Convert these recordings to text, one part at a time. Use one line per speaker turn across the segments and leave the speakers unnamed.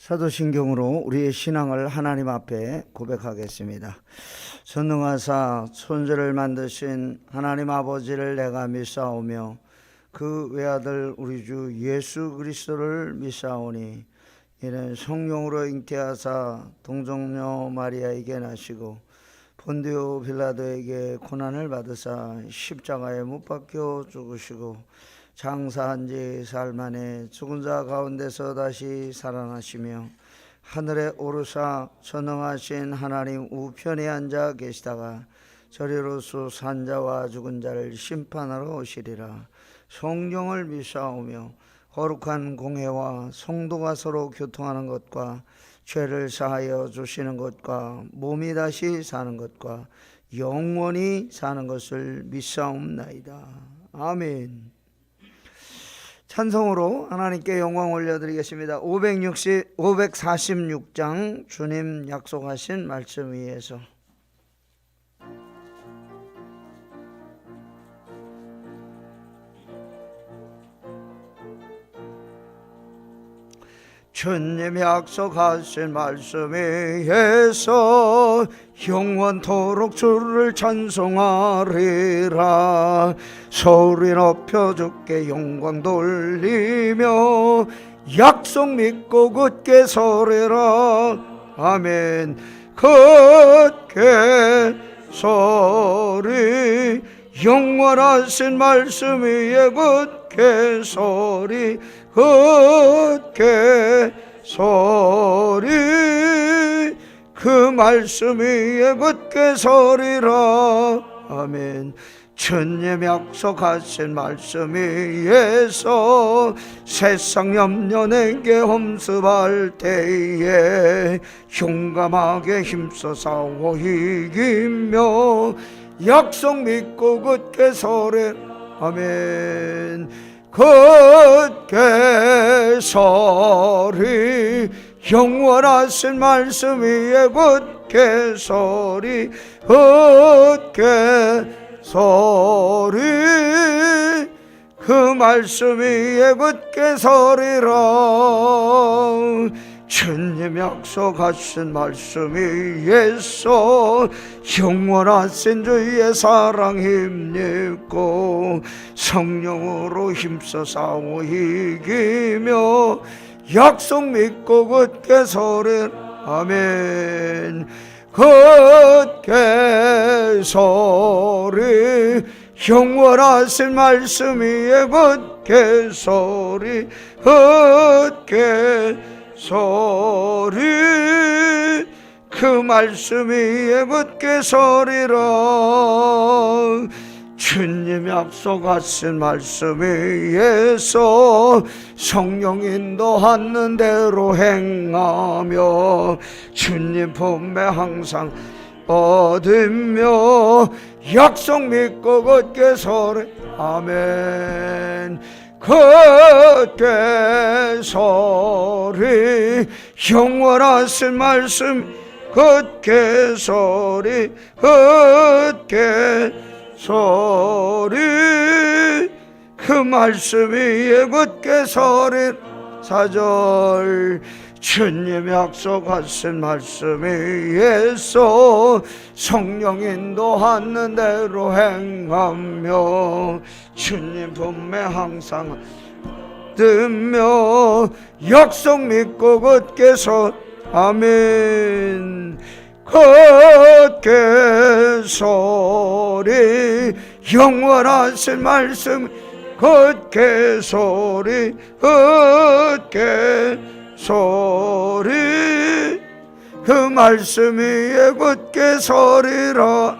사도신경으로 우리의 신앙을 하나님 앞에 고백하겠습니다. 전능하사 천지를 만드신 하나님 아버지를 내가 믿사오며 그 외아들 우리 주 예수 그리스도를 믿사오니 이는 성령으로 잉태하사 동정녀 마리아에게 나시고 본디오 빌라도에게 고난을 받으사 십자가에 못 박혀 죽으시고 장사한 지 사흘 만에 죽은 자 가운데서 다시 살아나시며 하늘에 오르사 전능하신 하나님 우편에 앉아 계시다가 저리로서 산 자와 죽은 자를 심판하러 오시리라. 성령을 믿사오며 거룩한 공회와 성도가 서로 교통하는 것과 죄를 사하여 주시는 것과 몸이 다시 사는 것과 영원히 사는 것을 믿사옵나이다. 아멘. 찬송으로 하나님께 영광 올려드리겠습니다. 546장 주님 약속하신 말씀 위에서 주님 약속하신 말씀 위에서 영원토록 주를 찬송하리라. 소리 높여 주께 영광 돌리며 약속 믿고 굳게 서리라. 아멘. 굳게 서리 영원하신 말씀 위에 굳게 서리 굳게 서리 그 말씀 위에 굳게 서리라. 아멘. 주님 약속하신 말씀 위에서 세상 염려 내게 험습할 때에 용감하게 힘써 싸워 이기며 약속 믿고 굳게 서리. 아멘. 굳게 서리 영원하신 말씀 위에 굳게 서리 굳게 서리 그 말씀 위에 굳게 서리라. 주님 약속하신 말씀 위에서 영원하신 주의 사랑 힘입고 성령으로 힘써 싸워 이기며 약속 믿고 굳게 서리. 아멘. 굳게 서리 영원하신 말씀 위에 굳게 서리 굳게 서리 그 말씀 위에 굳게 서리라. 주님 약속하신 말씀 위에서 성령 인도하는 대로 행하며 주님 품에 항상 얻으며 약속 믿고 굳게 서리. 아멘. 굳게 서리 영원하신 말씀 굳게 서리 굳게 서리 그 말씀 위에 굳게 서리. 4절 주님 약속하신 말씀 위에서 성령 인도하는 대로 행하며 주님 품에 항상 듣며 약속 믿고 굳게 서. 아멘. 굳게 서리 영원하신 말씀 굳게 서리 굳게 서리 그 말씀 위에 굳게 서리라.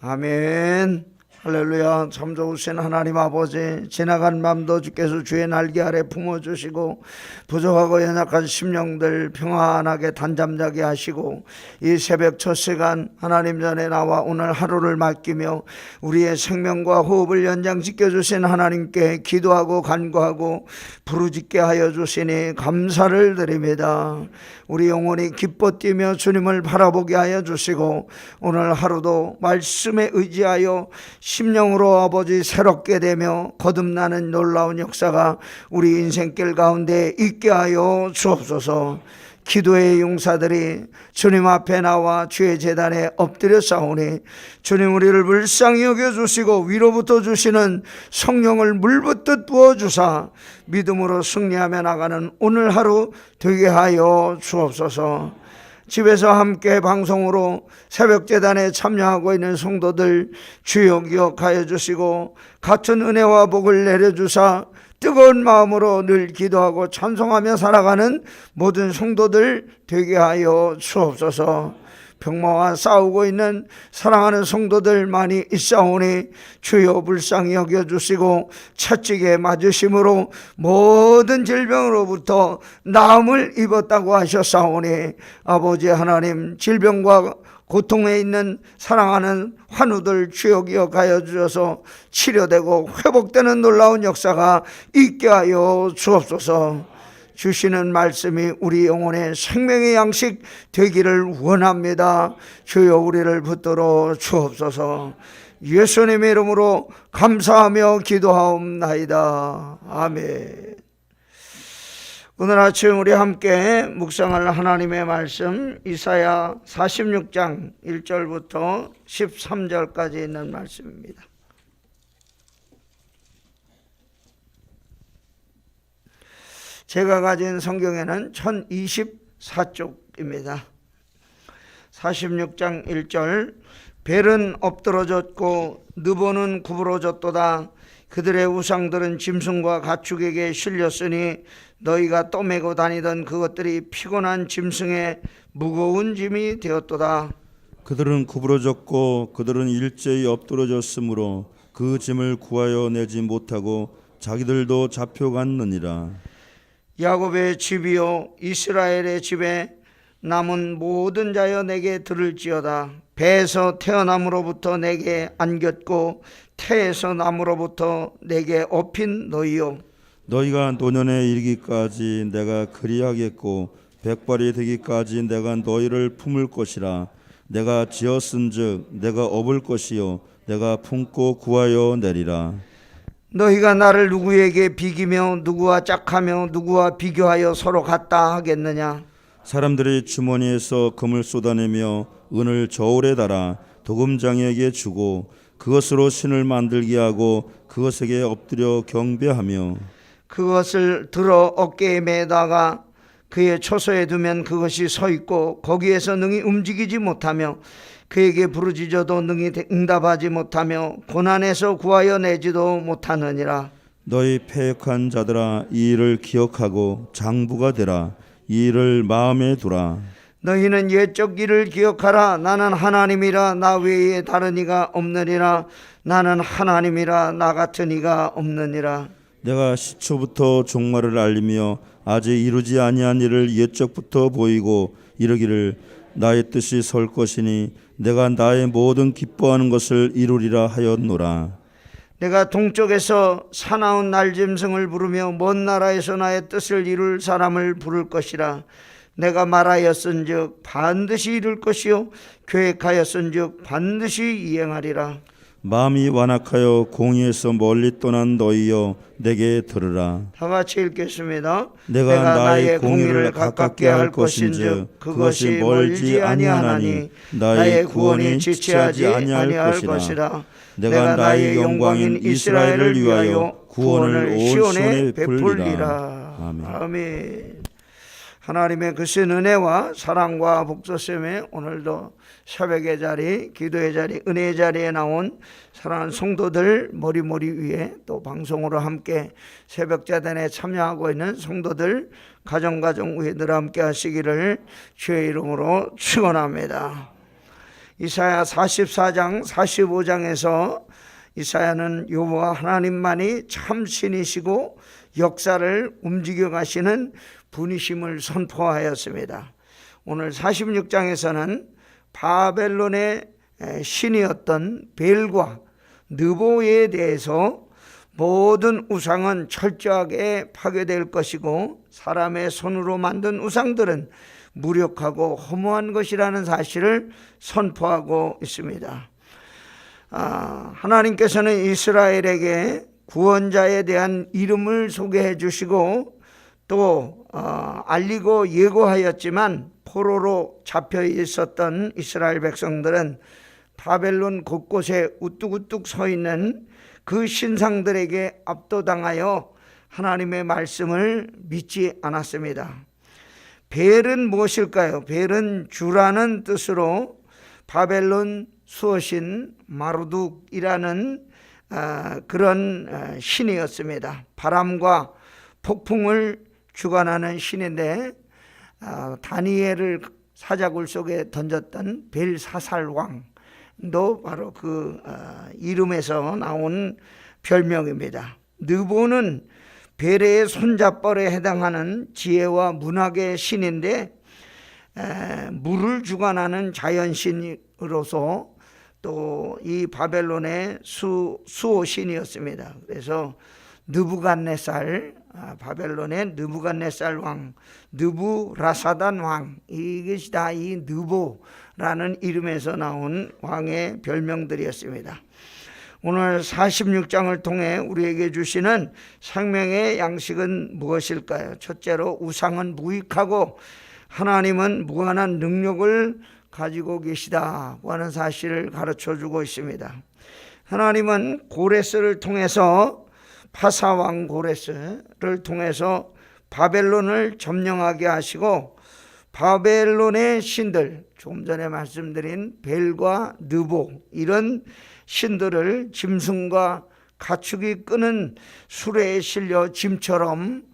아멘. 할렐루야. 참 좋으신 하나님 아버지, 지나간 밤도 주께서 주의 날개 아래 품어주시고 부족하고 연약한 심령들 평안하게 단잠자게 하시고 이 새벽 첫 시간 하나님 전에 나와 오늘 하루를 맡기며 우리의 생명과 호흡을 연장시켜 주신 하나님께 기도하고 간구하고 부르짖게 하여 주시니 감사를 드립니다. 우리 영혼이 기뻐 뛰며 주님을 바라보게 하여 주시고 오늘 하루도 말씀에 의지하여 심령으로 아버지 새롭게 되며 거듭나는 놀라운 역사가 우리 인생길 가운데 있게 하여 주옵소서. 기도의 용사들이 주님 앞에 나와 주의 제단에 엎드려 싸우니 주님 우리를 불쌍히 여겨주시고 위로부터 주시는 성령을 물붓듯 부어주사 믿음으로 승리하며 나가는 오늘 하루 되게 하여 주옵소서. 집에서 함께 방송으로 새벽제단에 참여하고 있는 성도들 주여 기억하여 주시고 같은 은혜와 복을 내려주사 뜨거운 마음으로 늘 기도하고 찬송하며 살아가는 모든 성도들 되게 하여 주옵소서. 병마와 싸우고 있는 사랑하는 성도들 많이 있사오니 주여 불쌍히 여겨주시고 채찍에 맞으심으로 모든 질병으로부터 나음을 입었다고 하셨사오니 아버지 하나님 질병과 고통에 있는 사랑하는 환우들 주여 기억하여 주셔서 치료되고 회복되는 놀라운 역사가 있게 하여 주옵소서. 주시는 말씀이 우리 영혼의 생명의 양식 되기를 원합니다. 주여 우리를 붙들어 주옵소서. 예수님의 이름으로 감사하며 기도하옵나이다. 아멘. 오늘 아침 우리 함께 묵상할 하나님의 말씀 이사야 46장 1절부터 13절까지 있는 말씀입니다. 제가 가진 성경에는 1024쪽입니다. 46장 1절 벨은 엎드러졌고 느보는 구부러졌도다. 그들의 우상들은 짐승과 가축에게 실렸으니 너희가 떠매고 다니던 그것들이 피곤한 짐승의 무거운 짐이 되었도다.
그들은 구부러졌고 그들은 일제히 엎드러졌으므로 그 짐을 구하여 내지 못하고 자기들도 잡혀갔느니라.
야곱의 집이요 이스라엘의 집에 남은 모든 자여 내게 들을지어다. 배에서 태어남으로부터 내게 안겼고 태에서 남으로부터 내게 업힌 너희요.
너희가 노년에 이르기까지 내가 그리하겠고 백발이 되기까지 내가 너희를 품을 것이라. 내가 지었은즉 내가 업을 것이요 내가 품고 구하여 내리라.
너희가 나를 누구에게 비기며 누구와 짝하며 누구와 비교하여 서로 같다 하겠느냐.
사람들이 주머니에서 금을 쏟아내며 은을 저울에 달아 도금장에게 주고 그것으로 신을 만들게 하고 그것에게 엎드려 경배하며
그것을 들어 어깨에 매다가 그의 초소에 두면 그것이 서 있고 거기에서 능히 움직이지 못하며 그에게 부르짖어도 능히 응답하지 못하며 고난에서 구하여 내지도 못하느니라.
너희 패역한 자들아 이 일을 기억하고 장부가 되라. 이 일을 마음에 두라.
너희는 옛적 일을 기억하라. 나는 하나님이라 나 외에 다른 이가 없느니라. 나는 하나님이라 나 같은 이가 없느니라.
내가 시초부터 종말을 알리며 아직 이루지 아니한 일을 옛적부터 보이고 이르기를 나의 뜻이 설 것이니 내가 나의 모든 기뻐하는 것을 이루리라 하였노라.
내가 동쪽에서 사나운 날짐승을 부르며 먼 나라에서 나의 뜻을 이룰 사람을 부를 것이라. 내가 말하였은즉 반드시 이룰 것이요 계획하였은즉 반드시 이행하리라.
마음이 완악하여 공의에서 멀리 떠난 너희여 내게 들으라.
다 같이 읽겠습니다.
내가 나의 공의를 가깝게 할 것인즉 그것이 멀지 아니하나니 나의 구원이 지체하지 아니할 것이라. 내가 나의 영광인 이스라엘을 위하여 구원을 온 시온에 베풀리라. 아멘.
아멘. 하나님의 크신 은혜와 사랑과 복조심에 오늘도 새벽의 자리, 기도의 자리, 은혜의 자리에 나온 사랑하는 성도들 머리 위에 또 방송으로 함께 새벽자단에 참여하고 있는 성도들 가정 위에 늘 함께 하시기를 주의 이름으로 축원합니다. 이사야 44장 45장에서 이사야는 여호와 하나님만이 참 신이시고 역사를 움직여 가시는 분이심을 선포하였습니다. 오늘 46장에서는 바벨론의 신이었던 벨과 느보에 대해서 모든 우상은 철저하게 파괴될 것이고 사람의 손으로 만든 우상들은 무력하고 허무한 것이라는 사실을 선포하고 있습니다. 하나님께서는 이스라엘에게 구원자에 대한 이름을 소개해 주시고 또 알리고 예고하였지만 포로로 잡혀 있었던 이스라엘 백성들은 바벨론 곳곳에 우뚝우뚝 서 있는 그 신상들에게 압도당하여 하나님의 말씀을 믿지 않았습니다. 벨은 무엇일까요? 벨은 주라는 뜻으로 바벨론 수호신 마르둑이라는 그런 신이었습니다. 바람과 폭풍을 주관하는 신인데 다니엘을 사자굴 속에 던졌던 벨사살 왕도 바로 그 이름에서 나온 별명입니다. 느보는 벨의 손잡벌에 해당하는 지혜와 문학의 신인데 물을 주관하는 자연신으로서 또 이 바벨론의 수호신이었습니다. 그래서 느부갓네살, 바벨론의 느부갓네살 왕, 느부라사단 왕, 이것이 다 이 느보라는 이름에서 나온 왕의 별명들이었습니다. 오늘 46장을 통해 우리에게 주시는 생명의 양식은 무엇일까요? 첫째로 우상은 무익하고 하나님은 무한한 능력을 가지고 계시다고 하는 사실을 가르쳐주고 있습니다. 하나님은 고레스를 통해서 파사왕 고레스를 통해서 바벨론을 점령하게 하시고 바벨론의 신들, 조금 전에 말씀드린 벨과 느보 이런 신들을 짐승과 가축이 끄는 수레에 실려 짐처럼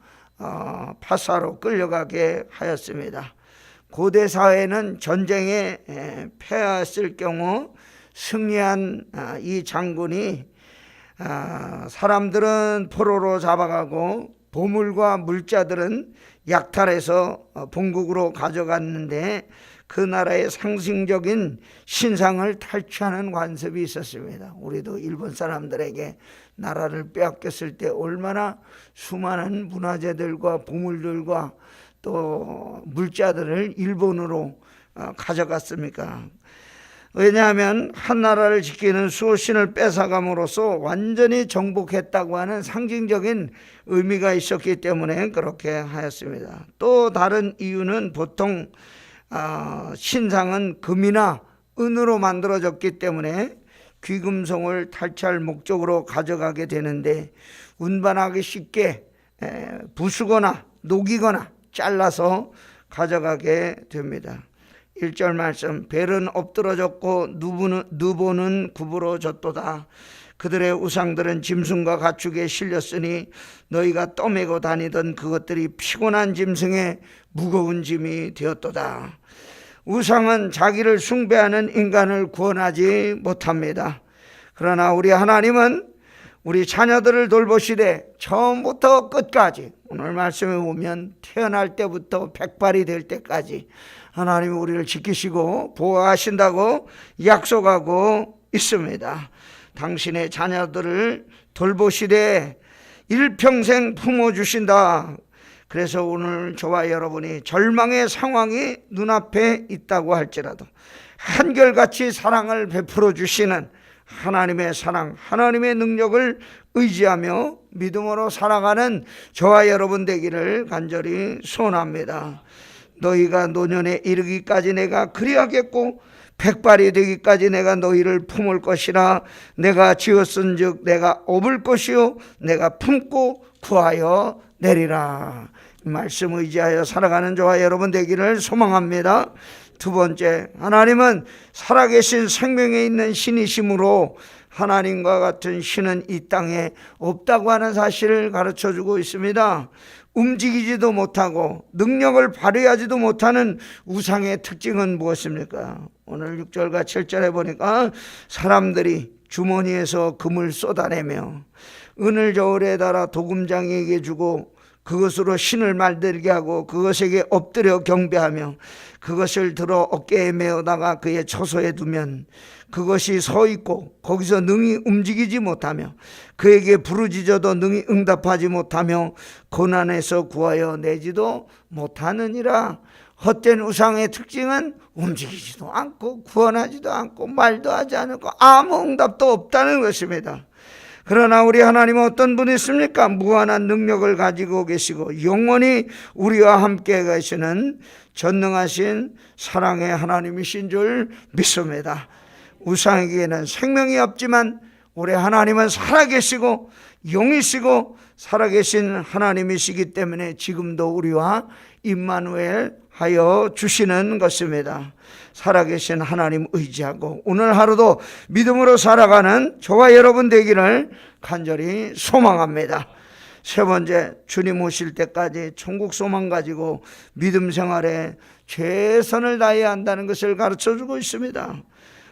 파사로 끌려가게 하였습니다. 고대 사회는 전쟁에 패했을 경우 승리한 이 장군이 사람들은 포로로 잡아가고 보물과 물자들은 약탈해서 본국으로 가져갔는데 그 나라의 상징적인 신상을 탈취하는 관습이 있었습니다. 우리도 일본 사람들에게 나라를 빼앗겼을 때 얼마나 수많은 문화재들과 보물들과 또 물자들을 일본으로 가져갔습니까? 왜냐하면 한 나라를 지키는 수호신을 뺏어감으로써 완전히 정복했다고 하는 상징적인 의미가 있었기 때문에 그렇게 하였습니다. 또 다른 이유는 보통 신상은 금이나 은으로 만들어졌기 때문에 귀금속을 탈취할 목적으로 가져가게 되는데 운반하기 쉽게 부수거나 녹이거나 잘라서 가져가게 됩니다. 1절 말씀, 벨은 엎드러졌고 느보는 굽으러졌도다. 그들의 우상들은 짐승과 가축에 실렸으니 너희가 떠매고 다니던 그것들이 피곤한 짐승의 무거운 짐이 되었도다. 우상은 자기를 숭배하는 인간을 구원하지 못합니다. 그러나 우리 하나님은 우리 자녀들을 돌보시되 처음부터 끝까지, 오늘 말씀에 보면 태어날 때부터 백발이 될 때까지 하나님이 우리를 지키시고 보호하신다고 약속하고 있습니다. 당신의 자녀들을 돌보시되 일평생 품어주신다. 그래서 오늘 저와 여러분이 절망의 상황이 눈앞에 있다고 할지라도 한결같이 사랑을 베풀어 주시는 하나님의 사랑, 하나님의 능력을 의지하며 믿음으로 살아가는 저와 여러분 되기를 간절히 소원합니다. 너희가 노년에 이르기까지 내가 그리하겠고 백발이 되기까지 내가 너희를 품을 것이라. 내가 지었은 즉 내가 업을 것이요 내가 품고 구하여 내리라. 이 말씀 의지하여 살아가는 저와 여러분 되기를 소망합니다. 두 번째, 하나님은 살아계신 생명에 있는 신이시므로 하나님과 같은 신은 이 땅에 없다고 하는 사실을 가르쳐주고 있습니다. 움직이지도 못하고 능력을 발휘하지도 못하는 우상의 특징은 무엇입니까? 오늘 6절과 7절에 보니까 사람들이 주머니에서 금을 쏟아내며 은을 저울에 달아 도금장에게 주고 그것으로 신을 만들게 하고 그것에게 엎드려 경배하며 그것을 들어 어깨에 메어다가 그의 처소에 두면 그것이 서 있고 거기서 능히 움직이지 못하며 그에게 부르짖어도 능히 응답하지 못하며 고난에서 구하여 내지도 못하느니라. 헛된 우상의 특징은 움직이지도 않고 구원하지도 않고 말도 하지 않고 아무 응답도 없다는 것입니다. 그러나 우리 하나님은 어떤 분이십니까? 무한한 능력을 가지고 계시고 영원히 우리와 함께 계시는 전능하신 사랑의 하나님이신 줄 믿습니다. 우상에게는 생명이 없지만 우리 하나님은 살아계시고 영이시고 살아계신 하나님이시기 때문에 지금도 우리와 임마누엘 하여 주시는 것입니다. 살아계신 하나님 의지하고 오늘 하루도 믿음으로 살아가는 저와 여러분 되기를 간절히 소망합니다. 세 번째, 주님 오실 때까지 천국 소망 가지고 믿음 생활에 최선을 다해야 한다는 것을 가르쳐주고 있습니다.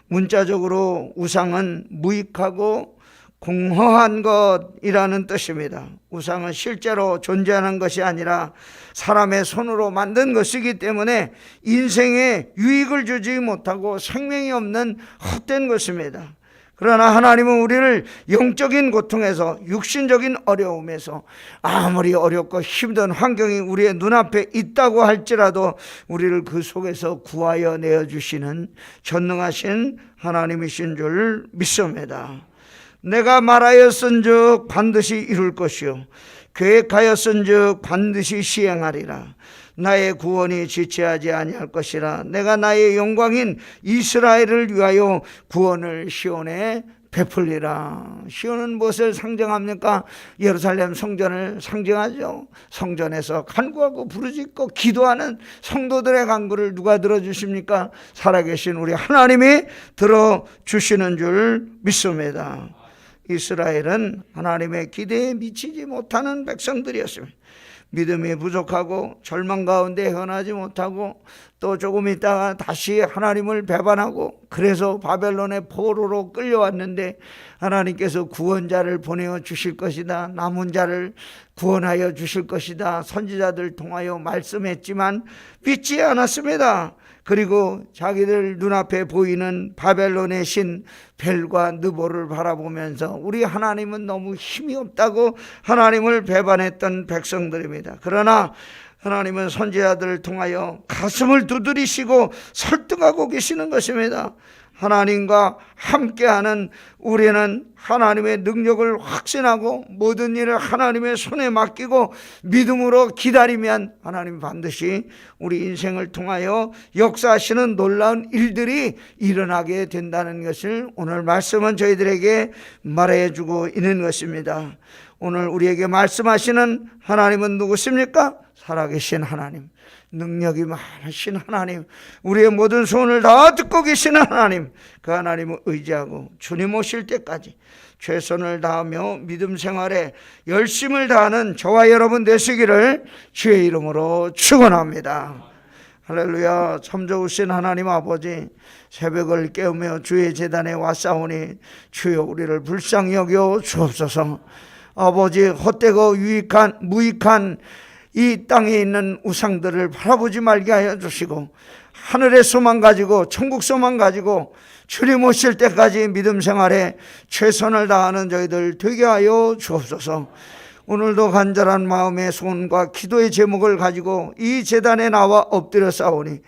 문자적으로 우상은 무익하고 공허한 것이라는 뜻입니다. 우상은 실제로 존재하는 것이 아니라 사람의 손으로 만든 것이기 때문에 인생에 유익을 주지 못하고 생명이 없는 헛된 것입니다. 그러나 하나님은 우리를 영적인 고통에서 육신적인 어려움에서 아무리 어렵고 힘든 환경이 우리의 눈앞에 있다고 할지라도 우리를 그 속에서 구하여 내어주시는 전능하신 하나님이신 줄 믿습니다. 내가 말하였은즉 반드시 이룰 것이요 계획하였은즉 반드시 시행하리라. 나의 구원이 지체하지 아니할 것이라. 내가 나의 영광인 이스라엘을 위하여 구원을 시온에 베풀리라. 시온은 무엇을 상징합니까? 예루살렘 성전을 상징하죠. 성전에서 간구하고 부르짖고 기도하는 성도들의 간구를 누가 들어주십니까? 살아계신 우리 하나님이 들어주시는 줄 믿습니다. 이스라엘은 하나님의 기대에 미치지 못하는 백성들이었습니다. 믿음이 부족하고 절망 가운데 헤어나지 못하고 또 조금 있다가 다시 하나님을 배반하고 그래서 바벨론의 포로로 끌려왔는데 하나님께서 구원자를 보내어 주실 것이다, 남은 자를 구원하여 주실 것이다 선지자들 통하여 말씀했지만 믿지 않았습니다. 그리고 자기들 눈앞에 보이는 바벨론의 신 벨과 느보를 바라보면서 우리 하나님은 너무 힘이 없다고 하나님을 배반했던 백성들입니다. 그러나 하나님은 선지자들을 통하여 가슴을 두드리시고 설득하고 계시는 것입니다. 하나님과 함께하는 우리는 하나님의 능력을 확신하고 모든 일을 하나님의 손에 맡기고 믿음으로 기다리면 하나님 반드시 우리 인생을 통하여 역사하시는 놀라운 일들이 일어나게 된다는 것을 오늘 말씀은 저희들에게 말해주고 있는 것입니다. 오늘 우리에게 말씀하시는 하나님은 누구십니까? 살아계신 하나님, 능력이 많으신 하나님, 우리의 모든 소원을 다 듣고 계시는 하나님, 그 하나님을 의지하고 주님 오실 때까지 최선을 다하며 믿음 생활에 열심을 다하는 저와 여러분 되시기를 주의 이름으로 축원합니다. 할렐루야. 참 좋으신 하나님 아버지, 새벽을 깨우며 주의 제단에 왔사오니 주여 우리를 불쌍히 여겨 주옵소서. 아버지, 헛되고 무익한 이 땅에 있는 우상들을 바라보지 말게 하여 주시고 하늘의 소망 가지고 천국 소망 가지고 주님 오실 때까지 믿음 생활에 최선을 다하는 저희들 되게 하여 주옵소서. 오늘도 간절한 마음의 소원과 기도의 제목을 가지고 이 제단에 나와 엎드려 싸우니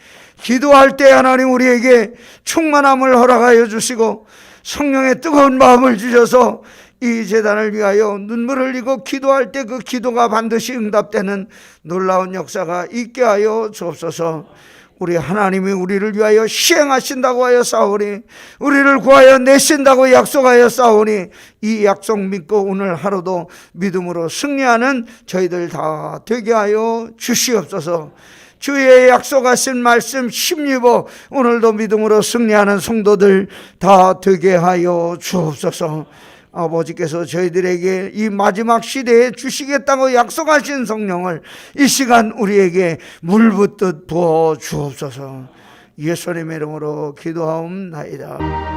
기도할 때 하나님 우리에게 충만함을 허락하여 주시고 성령의 뜨거운 마음을 주셔서 이 제단을 위하여 눈물을 흘리고 기도할 때 그 기도가 반드시 응답되는 놀라운 역사가 있게 하여 주옵소서. 우리 하나님이 우리를 위하여 시행하신다고 하여 싸우니 우리를 구하여 내신다고 약속하여 싸우니 이 약속 믿고 오늘 하루도 믿음으로 승리하는 저희들 다 되게 하여 주시옵소서. 주의 약속하신 말씀 힘입어 오늘도 믿음으로 승리하는 성도들 다 되게 하여 주옵소서. 아버지께서 저희들에게 이 마지막 시대에 주시겠다고 약속하신 성령을 이 시간 우리에게 물붓듯 부어 주옵소서. 예수님의 이름으로 기도하옵나이다.